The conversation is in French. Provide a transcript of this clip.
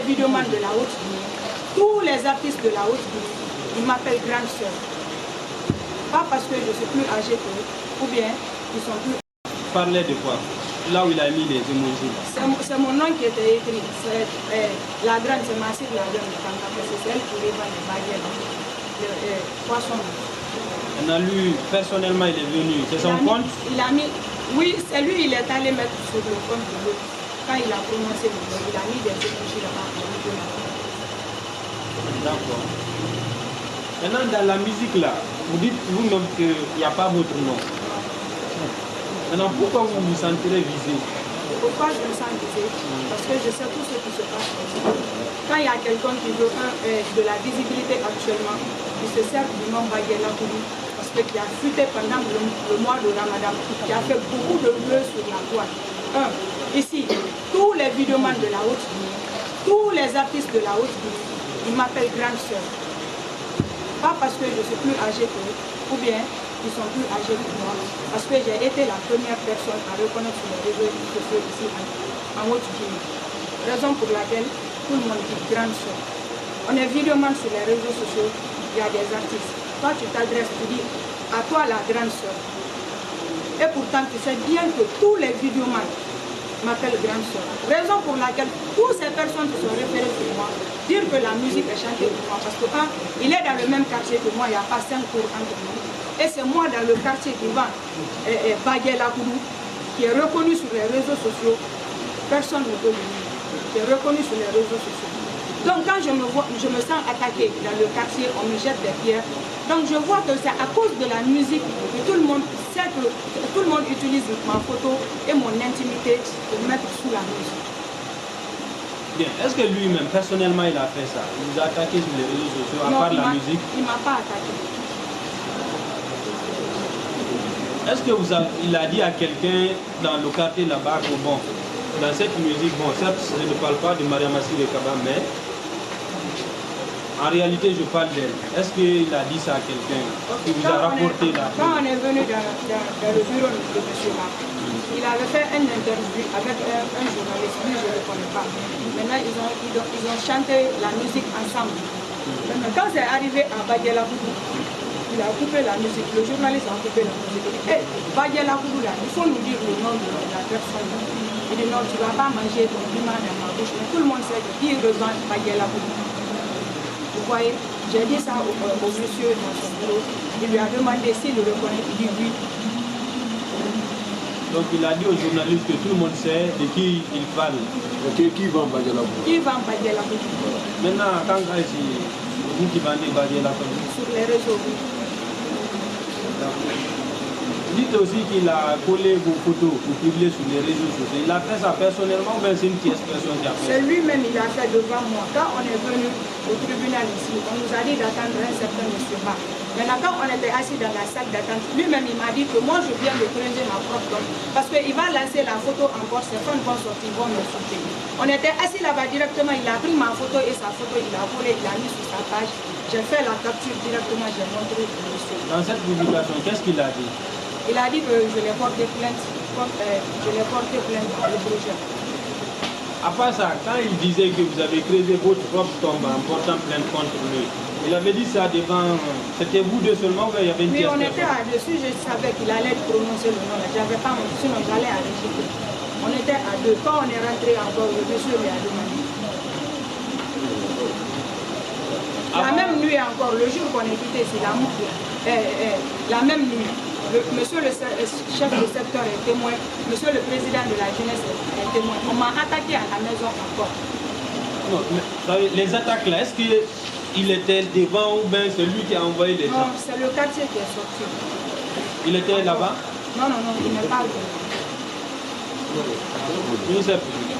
vidéomans de la Haute-Guinée, tous les artistes de la Haute-Guinée, ils m'appellent grande sœur. Pas parce que je suis plus âgée qu'eux, ou bien ils sont plus... Parlez de quoi? Là où il a mis les émojis. C'est mon nom qui était écrit. La grande, c'est Massif la grande de Kanka, c'est elle qui les vend les baguettes, les poissons. On a lu, personnellement, il est venu. C'est son compte? Il a mis, oui, c'est lui, il est allé mettre sur le compte de l'autre. Quand il a prononcé le nom, il a mis des émojis là-bas. D'accord. Maintenant, dans la musique là, vous dites vous-même qu'il n'y a pas votre nom. Maintenant, pourquoi vous vous sentirez visé? Pourquoi je me sens visée? Parce que je sais tout ce qui se passe. Quand il y a quelqu'un qui veut de la visibilité actuellement, il se sert du nom Baguela Koudou, parce qu'il a fuité pendant le mois de Ramadan, qui a fait beaucoup de bleus sur la toile. Ici, tous les vidéomans de la Haute-Guinée, tous les artistes de la Haute-Guinée, ils m'appellent grande sœur. Pas parce que je suis plus âgée qu'eux, ou bien ils sont plus âgés que moi, parce que j'ai été la première personne à reconnaître sur les réseaux sociaux ici en Haute-Guinée. Raison pour laquelle tout le monde dit grande sœur. On est vidéoman sur les réseaux sociaux, il y a des artistes. Toi tu t'adresses, tu dis à toi la grande sœur. Et pourtant tu sais bien que tous les vidéomans m'appellent grande sœur. Raison pour laquelle toutes ces personnes qui sont référées sur moi, dire que la musique est chantée pour moi, parce que il est dans le même quartier que moi, il n'y a pas 5 cours entre nous. Et c'est moi dans le quartier qui vend Baguela Koudou, qui est reconnu sur les réseaux sociaux. Personne ne peut le dire. Qui est reconnu sur les réseaux sociaux. Donc quand je me sens attaquée dans le quartier, on me jette des pierres. Donc je vois que c'est à cause de la musique que tout le monde sait que tout le monde utilise ma photo et mon intimité pour mettre sous la musique. Bien. Est-ce que lui-même, personnellement, il a fait ça? Il vous a attaqué sur les réseaux sociaux, à part la musique? Il ne m'a pas attaqué. Est-ce qu'il a dit à quelqu'un dans le quartier là-bas que bon, dans cette musique, bon, certes, je ne parle pas de Maria Massi de Kaba, mais en réalité, je parle d'elle. Est-ce qu'il a dit ça à quelqu'un qui vous a rapporté là? Quand on est venu dans le bureau de monsieur là, il avait fait une interview avec un journaliste, lui je ne le connais pas. Maintenant, ils ont chanté la musique ensemble. Maintenant, quand c'est arrivé à Baguela Koudou, il a coupé la musique, le journaliste a coupé la musique. Il dit, hé, Baguela Koudou là, il faut nous dire le nom de la personne. Il dit, non, tu ne vas pas manger ton piment dans ma bouche. Mais tout le monde sait qui revend Baguela Koudou. Vous voyez, j'ai dit ça au monsieur dans son bureau. Il lui a demandé s'il le reconnaît. Il dit oui. Donc il a dit aux journalistes que tout le monde sait de qui il parle. Qui vend Baguela Koudou? Qui vend Baguela Koudou? Maintenant, quand c'est vous qui vendez Baguela Koudou? Sur les réseaux. Dites aussi qu'il a collé vos photos pour publier sur les réseaux sociaux. Il a fait ça personnellement ou bien c'est une tierce personne qui a fait ça? C'est lui-même, il a fait devant moi. Quand on est venu au tribunal ici, on nous a dit d'attendre un certain monsieur Ba. Maintenant, quand on était assis dans la salle d'attente, lui-même il m'a dit que moi je viens de creuser ma propre tombe. Parce qu'il va lancer la photo encore, ses fans vont sortir, vont me sauter. On était assis là-bas directement, il a pris ma photo et sa photo, il a volé, il a mis sur sa page. J'ai fait la capture directement, j'ai montré au monsieur. Dans cette publication, qu'est-ce qu'il a dit? Il a dit que je l'ai porté plainte au projet. À part ça, quand il disait que vous avez creusé votre propre tombe en portant plainte contre lui, il avait dit ça devant... C'était vous deux seulement ou il y avait une Oui, tierce on personne? était à-dessus, je savais qu'il allait prononcer le nom. J'avais pas mon... Sinon j'allais à l'Égypte. On était à deux. Quand on est rentré encore, le monsieur lui a demandé. La même nuit encore, le jour qu'on est quitté ici, la même nuit, monsieur le chef de secteur est témoin, monsieur le président de la jeunesse est témoin. On m'a attaqué à la maison encore. Non, mais, les attaques là, est-ce qu'il était devant ou bien c'est lui qui a envoyé les gens? Non, c'est le quartier qui est sorti. Il était là-bas? Non, il n'est pas venu. Je ne sais plus.